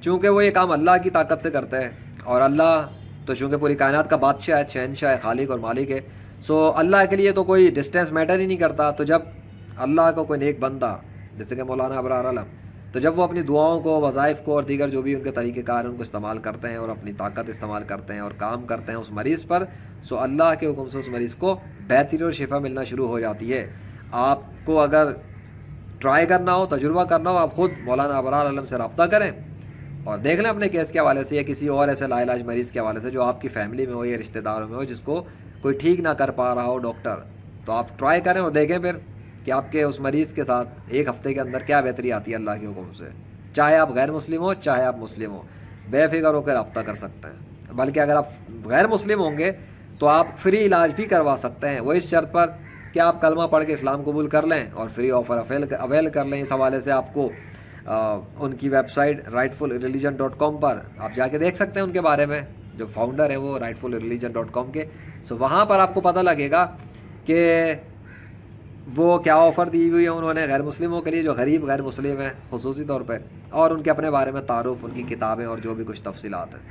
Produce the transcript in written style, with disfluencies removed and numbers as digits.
چونکہ وہ یہ کام اللہ کی طاقت سے کرتے ہیں، اور اللہ تو چونکہ پوری کائنات کا بادشاہ ہے، شہنشاہ ہے، خالق اور مالک ہے، سو اللہ کے لیے تو کوئی ڈسٹینس میٹر ہی نہیں کرتا. تو جب اللہ کو کوئی نیک بندہ جیسے کہ مولانا ابرار عالم، تو جب وہ اپنی دعاؤں کو، وظائف کو اور دیگر جو بھی ان کے طریقہ کار ہیں ان کو استعمال کرتے ہیں اور اپنی طاقت استعمال کرتے ہیں اور کام کرتے ہیں اس مریض پر، سو اللہ کے حکم سے اس مریض کو بہتری اور شفا ملنا شروع ہو جاتی ہے. آپ کو اگر ٹرائی کرنا ہو، تجربہ کرنا ہو، آپ خود مولانا ابرار عالم سے رابطہ کریں اور دیکھ لیں اپنے کیس کے حوالے سے یا کسی اور ایسے لا علاج مریض کے حوالے سے جو آپ کی فیملی میں ہو یا رشتہ داروں میں ہو جس کو کوئی ٹھیک نہ کر پا رہا ہو ڈاکٹر. تو آپ ٹرائی کریں اور دیکھیں پھر کہ آپ کے اس مریض کے ساتھ ایک ہفتے کے اندر کیا بہتری آتی ہے اللہ کے حکم سے. چاہے آپ غیر مسلم ہو چاہے آپ مسلم ہو، بے فکر ہو کر رابطہ کر سکتے ہیں. بلکہ اگر آپ غیر مسلم ہوں گے تو آپ فری علاج بھی کروا سکتے ہیں، وہ اس شرط پر کہ آپ کلمہ پڑھ کے اسلام قبول کر لیں اور فری آفر اویل کر لیں. اس حوالے سے آپ کو ان کی ویب سائٹ rightfulreligion.com پر آپ جا کے دیکھ سکتے ہیں. ان کے بارے میں جو فاؤنڈر ہیں وہ rightfulreligion.com کے، سو وہاں پر آپ کو پتہ لگے گا کہ وہ کیا آفر دی ہوئی ہے انہوں نے غیر مسلموں کے لیے جو غریب غیر مسلم ہیں خصوصی طور پہ، اور ان کے اپنے بارے میں تعارف، ان کی کتابیں اور جو بھی کچھ تفصیلات ہیں.